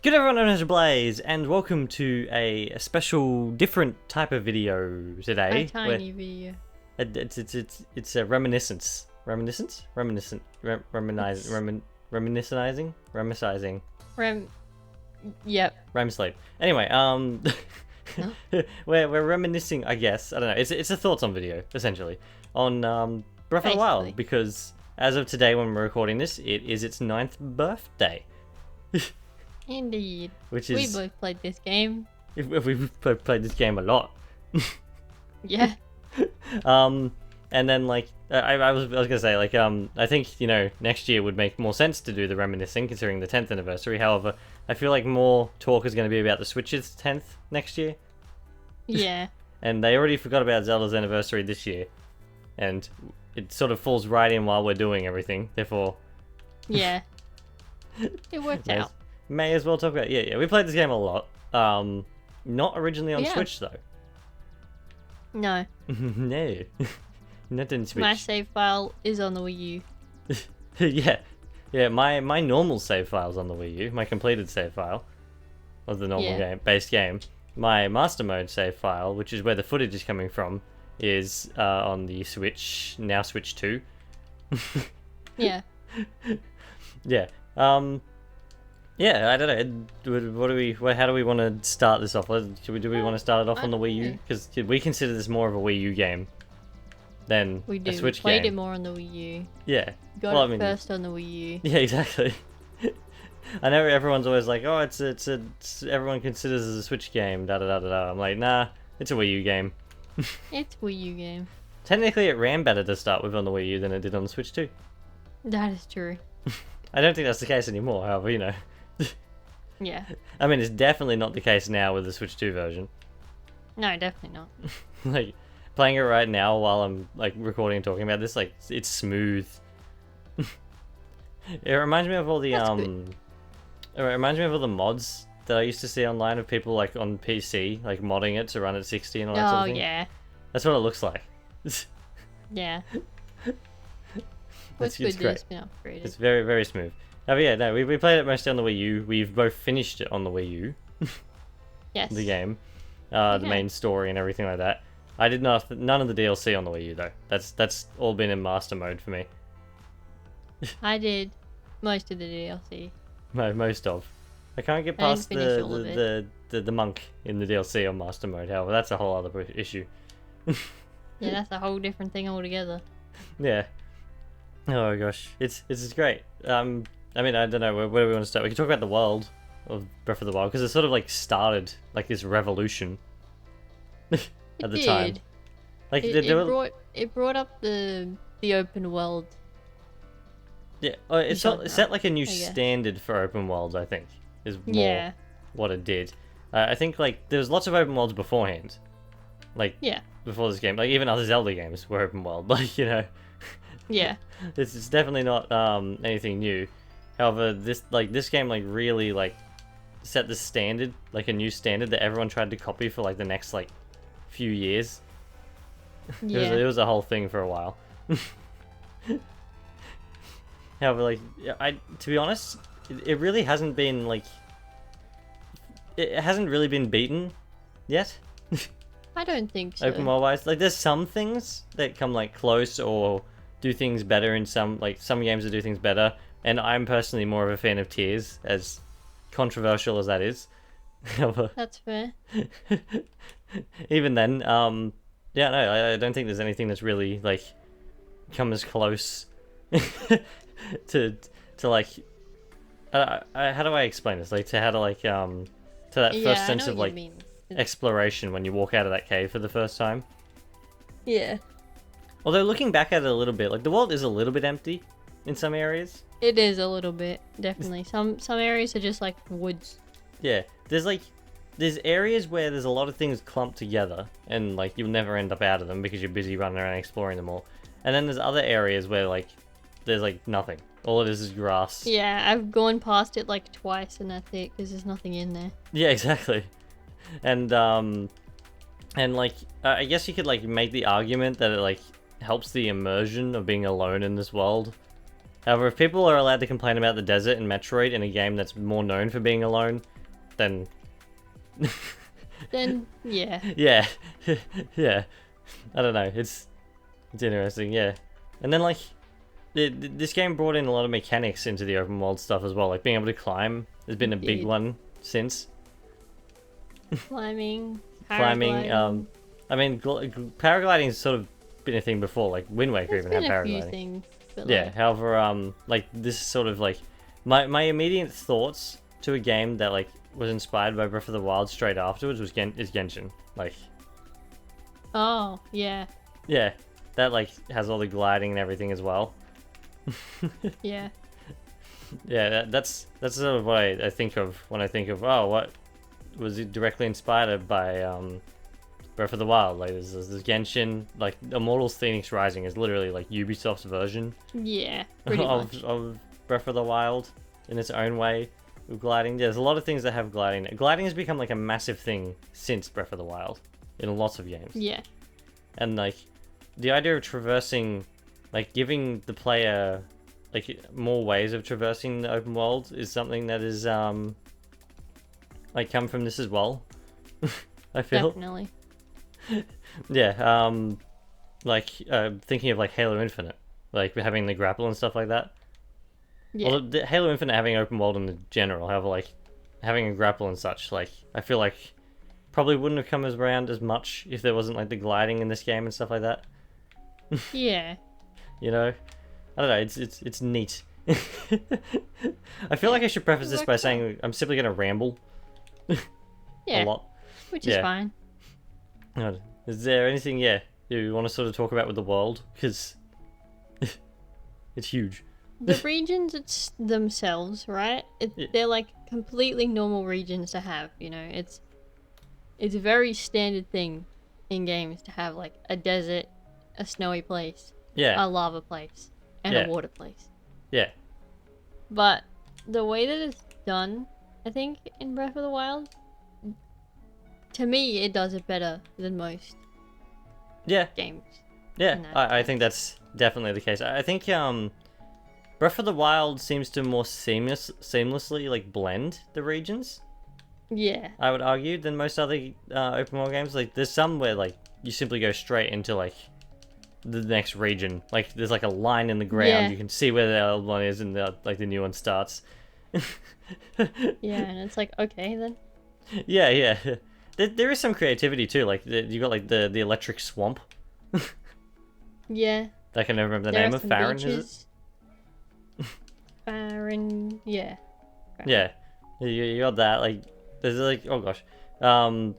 Good everyone, I'm AzureBlaze, and welcome to a special, different type of video today. A tiny video. It's a reminiscence. Reminiscence? Reminiscent. Reminiscing. Yep. Rem sleep. Anyway, Huh? we're reminiscing, I guess. I don't know. It's a thoughts on video, essentially, on Breath of the Wild, Basically. because as of today, when we're recording this, it is its 9th birthday. Indeed. Which We is both played this game. if we've played this game a lot. Yeah. And then like I was gonna say like I think next year would make more sense to do the reminiscing considering the 10th anniversary. However, I feel like more talk is going to be about the Switch's 10th next year. Yeah. And they already forgot about Zelda's anniversary this year, and it sort of falls right in while we're doing everything. Therefore, Yeah. It worked out. may as well talk about yeah. We played this game a lot. Not originally on Yeah. Switch though. No. No. Not on Switch. My save file is on the Wii U. yeah. My normal save file's on the Wii U. My completed save file of the normal base game. My master mode save file, which is where the footage is coming from, is on the Switch now. Switch 2. Yeah. Yeah. Yeah. I don't know. How do we want to start this off? Do we want to start it off on the Wii U? Because we consider this more of a Wii U game than We do. a Switch Played game. it more on the Wii U. Yeah. Got Well, I it mean- first on the Wii U. Yeah, exactly. I know everyone's always like, oh, it's everyone considers it a Switch game, da da da da da. I'm like, nah, it's a Wii U game. It's Wii U game. Technically, it ran better to start with on the Wii U than it did on the Switch too. That is true. I don't think that's the case anymore, however, Yeah. I mean, it's definitely not the case now with the Switch 2 version. No, definitely not. Like, playing it right now while I'm, like, recording and talking about this, like, it's smooth. It reminds me of all the, That's good. It reminds me of all the mods that I used to see online of people, like, on PC, like, modding it to run at 60 and all that sort Oh, of thing. yeah. That's what it looks like. Yeah. It's What's good great. that it's been upgraded. It's very, very smooth. Oh yeah, no, we played it mostly on the Wii U. We've both finished it on the Wii U, Yes. the game, the Okay. main story and everything like that. I did none of the DLC on the Wii U though. That's all been in master mode for me. I did most of the DLC. Most of. I can't get I didn't past finish all of it. the monk in the DLC on master mode. However, that's a whole other issue. Yeah, that's a whole different thing altogether. Yeah. Oh gosh, it's great. I mean, I don't know where do we want to start. We can talk about the world of Breath of the Wild because it sort of like started like this revolution at the time. Like It brought up the open world. yeah, it's genre, set like a new I guess. standard for open worlds. I think is more Yeah. what it did. I think like there was lots of open worlds beforehand, like Yeah. before this game. Like even other Zelda games were open world. Like Yeah. it's definitely not anything new. However, this game like really like set the standard, like a new standard that everyone tried to copy for like the next like few years. Yeah. It was a whole thing for a while. However, like to be honest, it really hasn't been like it hasn't really been beaten yet. I don't think so. Open world wise, like there's some things that come like close or do things better in some games that do things better, and I'm personally more of a fan of Tears, as controversial as that is. However, That's fair. even then, yeah, no, I don't think there's anything that's really like come as close to like how do I explain this? Like to how to like to that Yeah, first I sense know of what like you mean. exploration when you walk out of that cave for the first time. Yeah. Although looking back at it a little bit, like the world is a little bit empty in some areas. It is a little bit, definitely. Some areas are just like woods. Yeah, there's areas where there's a lot of things clumped together, and like you'll never end up out of them because you're busy running around exploring them all. And then there's other areas where like there's like nothing. All it is grass. Yeah, I've gone past it like twice and that's it because there's nothing in there. Yeah, exactly. And like I guess you could like make the argument that it like helps the immersion of being alone in this world. However, if people are allowed to complain about the desert in Metroid in a game that's more known for being alone, then Then yeah. yeah, yeah. I don't know. It's interesting. Yeah, and then like this game brought in a lot of mechanics into the open world stuff as well. Like being able to climb has been a big Indeed. one since. Climbing, Climbing. paragliding. I mean, paragliding has sort of been a thing before. Like Wind Waker There's even had been a few paragliding. things. But Yeah. like, However, like this is sort of like my immediate thoughts to a game that like was inspired by Breath of the Wild straight afterwards was is Genshin. Like, oh yeah, yeah, that like has all the gliding and everything as well. yeah, Yeah, that's sort of what I think of when I think of, oh, what was it directly inspired by Breath of the Wild. Like there's Genshin, like Immortals Phoenix Rising is literally like Ubisoft's version yeah. Pretty much. of Breath of the Wild in its own way with gliding. There's a lot of things that have gliding. Gliding has become like a massive thing since Breath of the Wild in lots of games. Yeah, And like the idea of traversing, like giving the player like more ways of traversing the open world is something that is like come from this as well. I feel. definitely. Yeah, like thinking of like Halo Infinite, like having the grapple and stuff like that. Yeah, Well, the Halo Infinite having open world in the general, however, like having a grapple and such, like I feel like probably wouldn't have come around as much if there wasn't like the gliding in this game and stuff like that. yeah, You know, I don't know. It's neat. I feel like I should preface this by saying I'm simply gonna ramble a yeah. lot. Which is Yeah. fine. Is there anything, you want to sort of talk about with the world? Because it's huge. The regions themselves, right? Yeah. They're like completely normal regions to have. You know, it's a very standard thing in games to have like a desert, a snowy place, Yeah, a lava place, and Yeah. a water place. yeah, But the way that it's done, I think, in Breath of the Wild, to me, it does it better than most yeah, games. yeah. No. I think that's definitely the case. I think Breath of the Wild seems to more seamlessly like blend the regions. Yeah, I would argue than most other open world games. Like there's some where like you simply go straight into like the next region. Like there's like a line in the ground. Yeah. You can see where the old one is and the new one starts. yeah, and it's like, okay then. Yeah, yeah. There is some creativity too. Like you got like the electric swamp. Yeah. I can never remember the There name are of some Farron. Is it? beaches. Farron, yeah. Yeah, you got that. Like there's like, oh gosh. I'm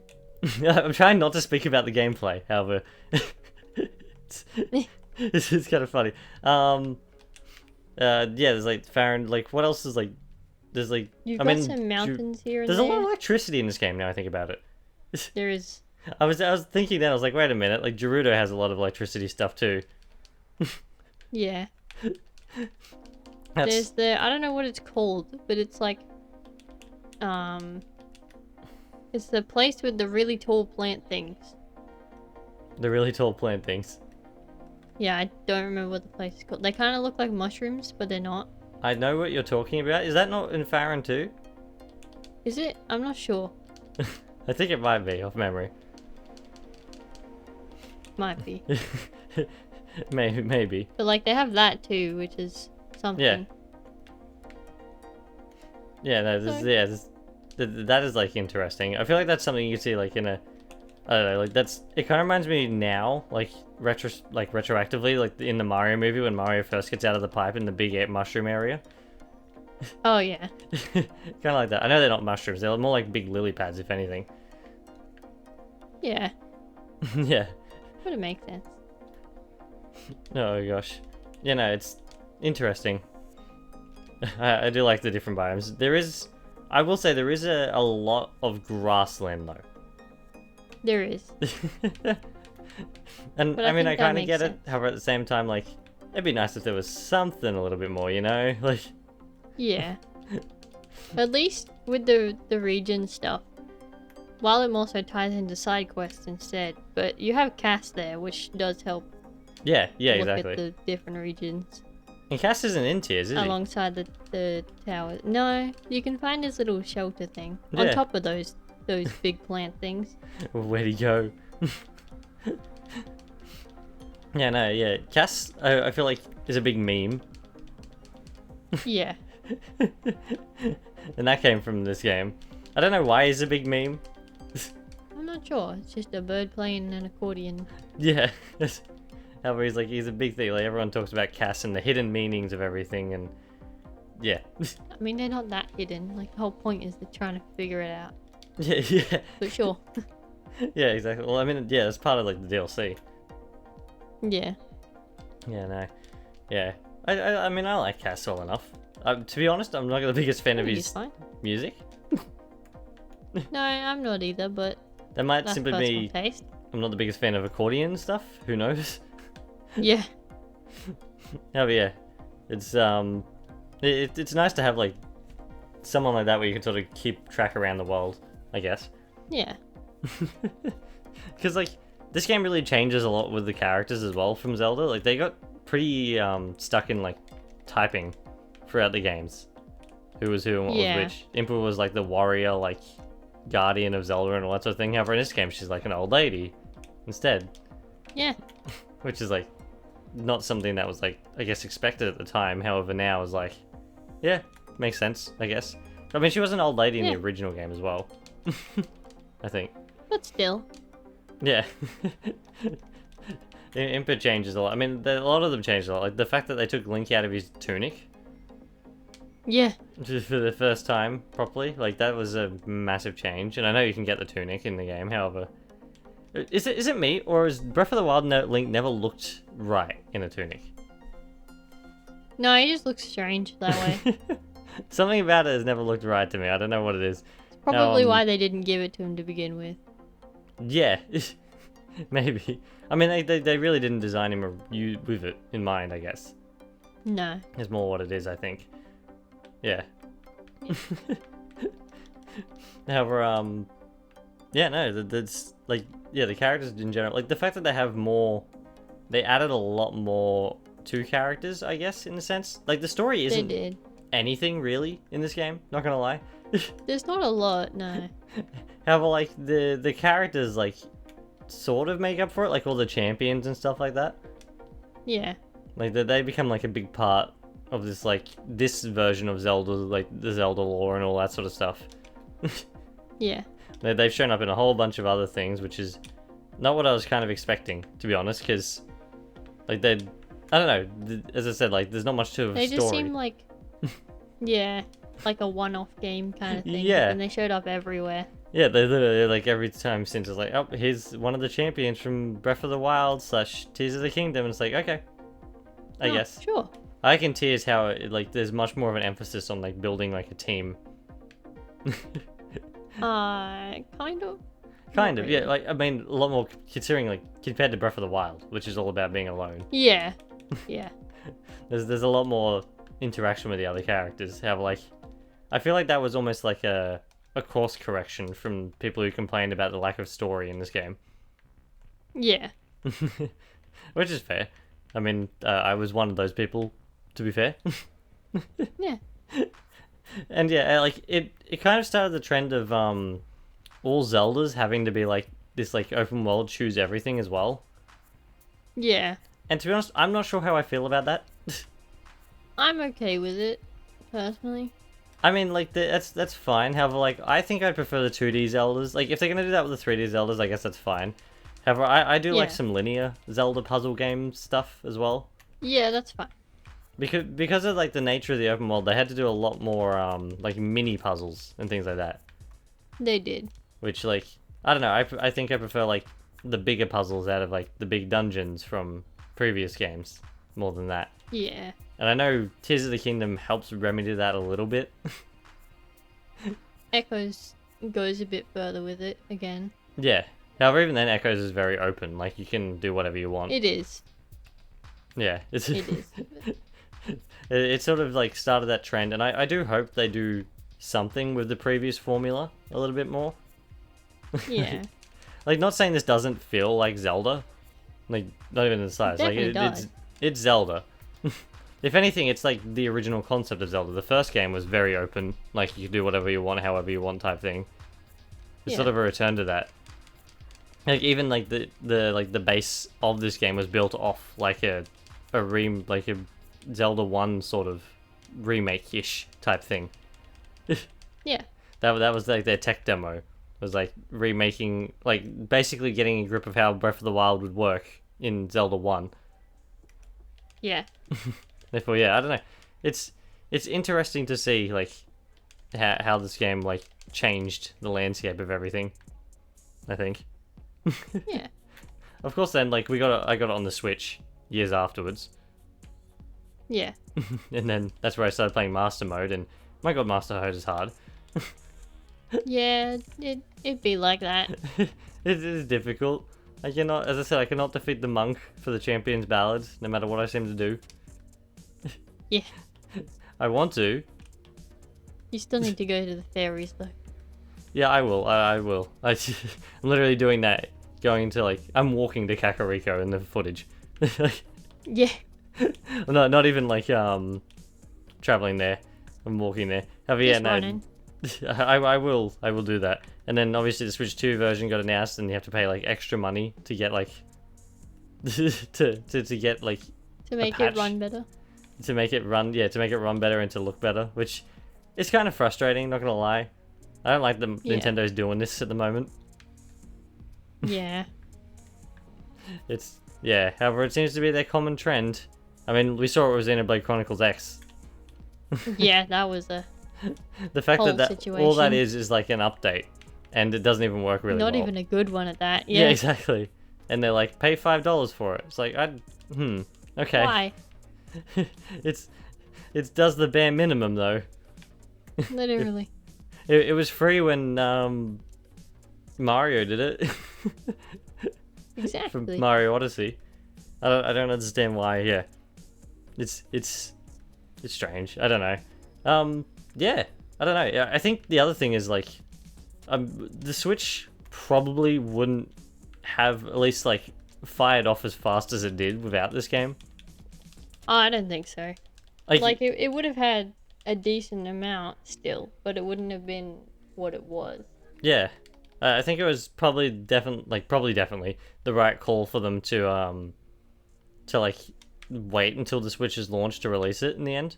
trying not to speak about the gameplay. However, it's kind of funny. Yeah. There's like Farron. Like what else is like? There's like You've I got mean, some mountains here and there's there. a lot of electricity in this game now. I think about it. There is. I was thinking that I was like, wait a minute. Like Gerudo has a lot of electricity stuff too. Yeah. That's There's the, I don't know what it's called, but it's like, it's the place with the really tall plant things. the really tall plant things. Yeah, I don't remember what the place is called. They kind of look like mushrooms, but they're not. I know what you're talking about. Is that not in Farron too? Is it? I'm not sure. I think it might be off memory. Might be. Maybe. But like, they have that too, which is something. Yeah, no, that is like interesting. I feel like that's something you could see like in a, I don't know, like it kind of reminds me now, like retroactively, like in the Mario movie when Mario first gets out of the pipe in the big mushroom area. Oh yeah. Kind of like that. I know they're not mushrooms; they're more like big lily pads, if anything. Yeah. Yeah. But it makes sense. Oh gosh. Yeah, no, it's interesting. I do like the different biomes. I will say there is a lot of grassland though. There is. And But I I mean, I think that kind of makes get sense. it. However, at the same time, like, it'd be nice if there was something a little bit more, you know? Like, Yeah. At least with the region stuff. While it also ties into side quests instead, but you have cast there, which does help yeah, look exactly. at the different regions. And Cass isn't in Tears, is he? alongside the tower. No, you can find his little shelter thing on Yeah. top of those big plant things. Where'd he go? Yeah, no, yeah. Cass, I feel like, is a big meme. Yeah. And that came from this game. I don't know why he's a big meme. I'm not sure. It's just a bird playing an accordion. Yeah. However, he's a big thing. Like, everyone talks about Cass and the hidden meanings of everything, and yeah. I mean, they're not that hidden. Like, the whole point is they're trying to figure it out. Yeah. But sure. Yeah, exactly. Well, I mean, yeah, it's part of like the DLC. Yeah. Yeah, no. Yeah. I mean, I like Cass well enough. To be honest, I'm not the biggest fan of He's his fine. music. No, I'm not either, but That might that's simply personal be taste. I'm not the biggest fan of accordion stuff. Who knows? Yeah. Oh, but yeah. It's nice to have like someone like that where you can sort of keep track around the world, I guess. Yeah. Because like this game really changes a lot with the characters as well from Zelda. Like they got pretty stuck in like typing throughout the games. Who was who and what Yeah. was which. Impa was like the warrior, like guardian of Zelda and all that sort of thing. However, in this game, she's like an old lady instead, Yeah. which is like not something that was like I guess expected at the time. However, now is like, yeah, makes sense. I guess. I mean, she was an old lady in Yeah. the original game as well. I think. But still. Yeah. Impa changes a lot. I mean, a lot of them changed a lot. Like the fact that they took Link out of his tunic Yeah. just for the first time properly, like that was a massive change. And I know you can get the tunic in the game. However, is it me or is Breath of the Wild Link never looked right in a tunic? No, he just looks strange that way. Something about it has never looked right to me. I don't know what it is. Probably why they didn't give it to him to begin with. Yeah, maybe. I mean, they really didn't design him with it in mind, I guess. No. It's more what it is, I think. Yeah. However, yeah, no, that's like, yeah, the characters in general, like the fact that they have more, they added a lot more to characters, I guess, in a sense. Like the story They isn't did. anything really in this game. Not gonna lie. There's not a lot, no. However, like the characters like sort of make up for it, like all the champions and stuff like that. Yeah. Like they become like a big part of this like this version of Zelda, like the Zelda lore and all that sort of stuff. Yeah. They've shown up in a whole bunch of other things, which is not what I was kind of expecting, to be honest. Because like I don't know. As I said, like there's not much to a They story. just seem like, yeah, like a one-off game kind of thing. Yeah. And they showed up everywhere. Yeah, they literally like every time since it's like, oh, here's one of the champions from Breath of the Wild / Tears of the Kingdom, and it's like, okay, I Oh, guess. Sure. I like in Tears how like there's much more of an emphasis on like building like a team. Kind of. Kind Not of, yeah. really. Like I mean, a lot more considering like compared to Breath of the Wild, which is all about being alone. Yeah. Yeah. There's a lot more interaction with the other characters. Have like, I feel like that was almost like a course correction from people who complained about the lack of story in this game, Yeah. which is fair. I mean, I was one of those people, to be fair. Yeah. And yeah, like it kind of started the trend of all Zeldas having to be like this like open world choose everything as well. Yeah. And to be honest, I'm not sure how I feel about that. I'm okay with it, personally. I mean, like that's fine. However, like I think I'd prefer the 2D Zeldas. Like if they're gonna do that with the 3D Zeldas, I guess that's fine. However, I do like Yeah. some linear Zelda puzzle game stuff as well. Yeah, that's fine. Because of like the nature of the open world, they had to do a lot more like mini puzzles and things like that. They did. Which like I don't know. I think I prefer like the bigger puzzles out of like the big dungeons from previous games more than that. Yeah. And I know Tears of the Kingdom helps remedy that a little bit. Echoes goes a bit further with it again. Yeah. However, even then, Echoes is very open. Like you can do whatever you want. It is. Yeah, It is. it sort of like started that trend, and I do hope they do something with the previous formula a little bit more. Yeah. Like, not saying this doesn't feel like Zelda, like not even in the size. Like definitely does. it's Zelda, If anything, it's like the original concept of Zelda. The first game was very open, like you could do whatever you want, however you want type thing. It's Yeah. sort of a return to that. Like even like the base of this game was built off like a Zelda 1 sort of remake-ish type thing. Yeah. That was like their tech demo. It was like remaking, like basically getting a grip of how Breath of the Wild would work in Zelda 1. Yeah. Therefore, yeah, I don't know. It's interesting to see like how this game like changed the landscape of everything. I think. Yeah. Of course, then like I got it on the Switch years afterwards, Yeah. and then that's where I started playing Master Mode, and my God, Master Mode is hard. Yeah, it'd be like that. It is difficult. I cannot, as I said, I cannot defeat the monk for the Champion's Ballad, no matter what I seem to do. Yeah. I want to. You still need to go to the fairies though. Yeah, I will. I will. I'm literally doing that. Going to like, I'm walking to Kakariko in the footage. Yeah. No, not even like traveling there. I'm walking there. Yeah, Just no. running. I will do that. And then obviously the Switch 2 version got announced, and you have to pay like extra money to get like to get like To make it run better. to make it run better and to look better, which is kind of frustrating, not gonna lie. I don't like Nintendo's doing this at the moment. Yeah. However, it seems to be their common trend. I mean, we saw it was Xenoblade Chronicles X. Yeah, that was a The fact whole that all that situation. is like an update, and it doesn't even work really not well. even a good one at that. Yeah, Yeah. exactly. And they're like, pay $5 for it. It's like, okay. Why? It does the bare minimum though. Literally. It was free when Mario did it. From Exactly. Mario Odyssey. I don't understand why. Yeah, it's strange. I don't know. Yeah, I don't know. Yeah, I think the other thing is like, the Switch probably wouldn't have at least like fired off as fast as it did without this game. Oh, I don't think so. Like, Like it would have had a decent amount still, but it wouldn't have been what it was. yeah, I think it was probably definitely the right call for them to like wait until the Switch is launched to release it in the end.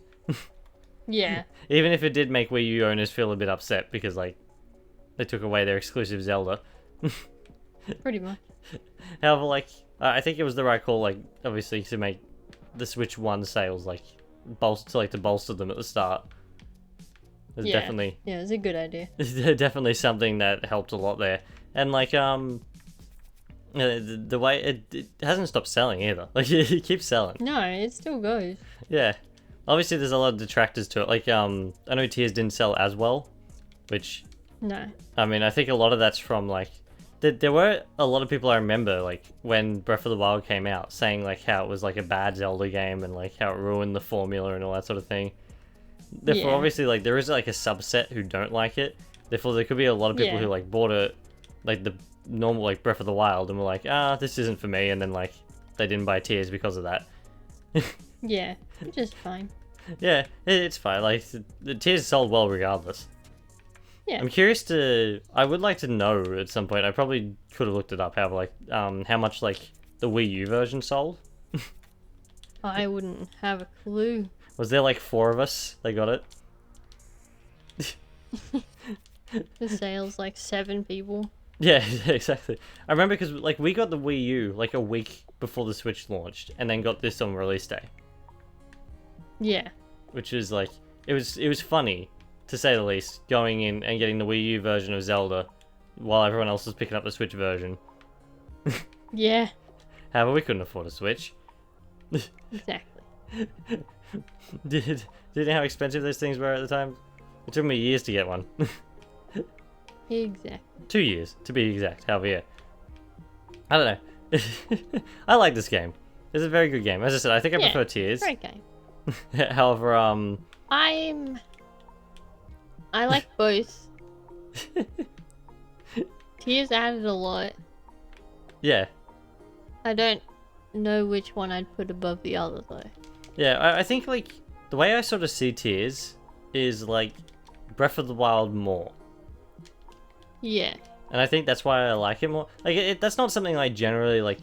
Yeah. Even if it did make Wii U owners feel a bit upset because like they took away their exclusive Zelda. Pretty much. However, like I think it was the right call, like obviously to make the Switch 1 sales like to bolster them at the start. It's Yeah. definitely Yeah, it was a good idea. definitely something that helped a lot there. And like the way it hasn't stopped selling either. Like it keeps selling. No, it still goes. Yeah. Obviously there's a lot of detractors to it. Like I know Tears didn't sell as well, which No. I mean, I think a lot of that's from like there were a lot of people I remember like when Breath of the Wild came out saying like how it was like a bad Zelda game and like how it ruined the formula and all that sort of thing. Therefore, Yeah. obviously, like there is like a subset who don't like it. Therefore, there could be a lot of people Yeah. who like bought it, like the normal like Breath of the Wild, and were like, this isn't for me, and then like they didn't buy Tears because of that. Yeah, which is fine. Yeah, it's fine. Like the Tears sold well regardless. Yeah. I'm curious I would like to know at some point. I probably could have looked it up. How much like the Wii U version sold? I wouldn't have a clue. Was there like 4 of us that got it? The sales like 7 people. Yeah, exactly. I remember because like we got the Wii U like a week before the Switch launched, and then got this on release day, Yeah. which is like it was funny to say the least, going in and getting the Wii U version of Zelda while everyone else was picking up the Switch version. Yeah. However, we couldn't afford a Switch. Exactly. Do you know how expensive those things were at the time? It took me years to get one. Exactly. 2 years, to be exact. However, yeah. I don't know. I like this game. It's a very good game. As I said, I think I Yeah, prefer Tears. Great game. However, I like both. Tears added a lot. yeah. I don't know which one I'd put above the other though. Yeah, I think like the way I sort of see Tears is like Breath of the Wild more. Yeah. And I think that's why I like it more. Like, that's not something I generally, like,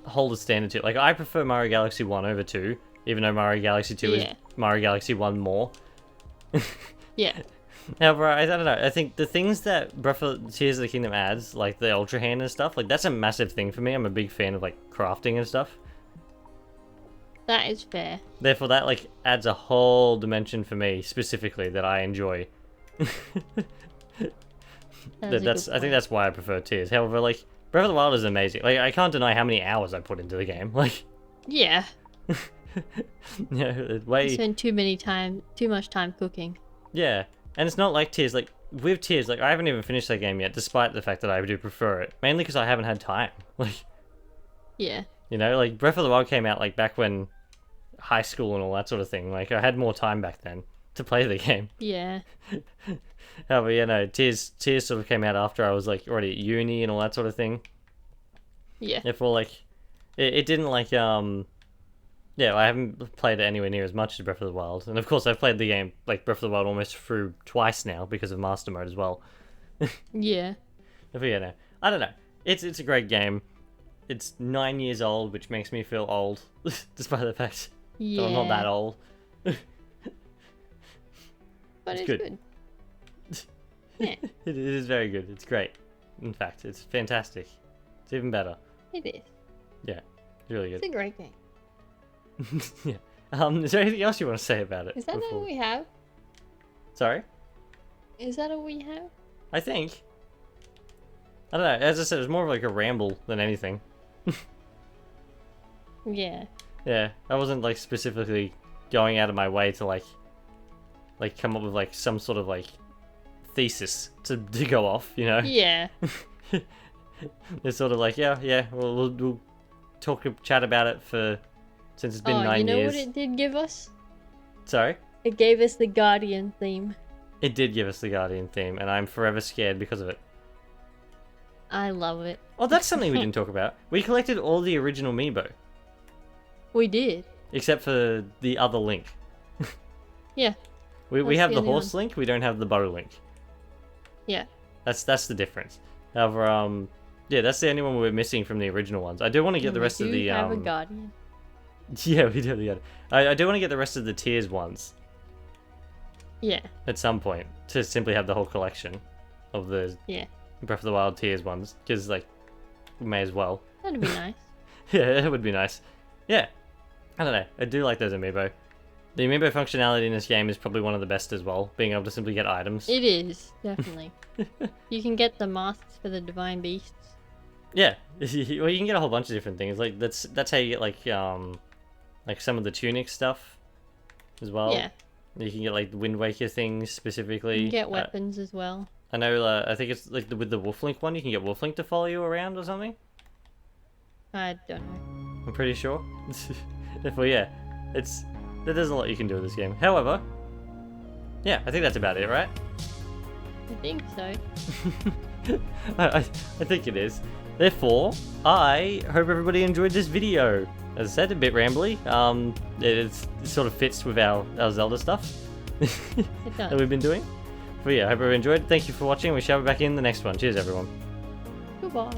hold a standard to. Like, I prefer Mario Galaxy 1 over 2, even though Mario Galaxy 2 is Mario Galaxy 1 more. Yeah. However, I don't know. I think the things that Breath of Tears of the Kingdom adds, like the Ultra Hand and stuff, like, that's a massive thing for me. I'm a big fan of, like, crafting and stuff. That is fair. Therefore, that, like, adds a whole dimension for me, specifically, that I enjoy. I think that's why I prefer Tears. However, like, Breath of the Wild is amazing. Like, I can't deny how many hours I put into the game. Like, yeah. Yeah, way. You spend too much time cooking. Yeah, and it's not like Tears. Like with Tears, like I haven't even finished that game yet, despite the fact that I do prefer it. Mainly because I haven't had time. Like, yeah. You know, like Breath of the Wild came out like back when high school and all that sort of thing. Like I had more time back then to play the game. Yeah. However, you know, Tears sort of came out after I was like already at uni and all that sort of thing. Yeah. Therefore, like, it didn't like yeah, I haven't played it anywhere near as much as Breath of the Wild, and of course I've played the game like Breath of the Wild almost through twice now because of Master Mode as well. Yeah. But yeah, no, I don't know. It's a great game. It's 9 years old, which makes me feel old, despite the fact that I'm not that old. But it's good. Yeah. It is very good. It's great. In fact, it's fantastic. It's even better. It is. Yeah, it's really good. It's a great game. Yeah. Is there anything else you want to say about it? Is that all we have? Sorry? Is that all we have? I think. I don't know. As I said, it was more of like a ramble than anything. Yeah. Yeah. I wasn't like specifically going out of my way to like come up with like some sort of like thesis to go off, you know? Yeah. It's sort of like, yeah, we'll chat about it for, since it's been 9 years. You know what it did give us? Sorry? It gave us the Guardian theme. It did give us the Guardian theme, and I'm forever scared because of it. I love it. Oh, that's something we didn't talk about. We collected all the original Amiibo. We did. Except for the other Link. Yeah. We have the horse Link, we don't have the bow Link. Yeah. That's the difference. However, yeah, that's the only one we're missing from the original ones. I do want to get the rest of the We have a Guardian. Yeah, we do. Yeah, I do want to get the rest of the Tears ones. Yeah. At some point, to simply have the whole collection of the Breath of the Wild Tears ones, because like, we may as well. That'd be nice. Yeah, it would be nice. Yeah, I don't know. I do like those Amiibo. The Amiibo functionality in this game is probably one of the best as well, being able to simply get items. It is, definitely. You can get the masks for the Divine Beasts. Yeah, well, you can get a whole bunch of different things. Like that's how you get like some of the tunic stuff as well. Yeah. You can get like the Wind Waker things specifically. You can get weapons as well. I know. I think it's like with the Wolflink one, you can get Wolflink to follow you around or something. I don't know. I'm pretty sure. Therefore, yeah, there's a lot you can do with this game. However, yeah, I think that's about it, right? I think so. I think it is. Therefore, I hope everybody enjoyed this video. As I said, a bit rambly. It sort of fits with our Zelda stuff It does. that we've been doing. But yeah, I hope everyone enjoyed. Thank you for watching. We shall be back in the next one. Cheers, everyone. Goodbye.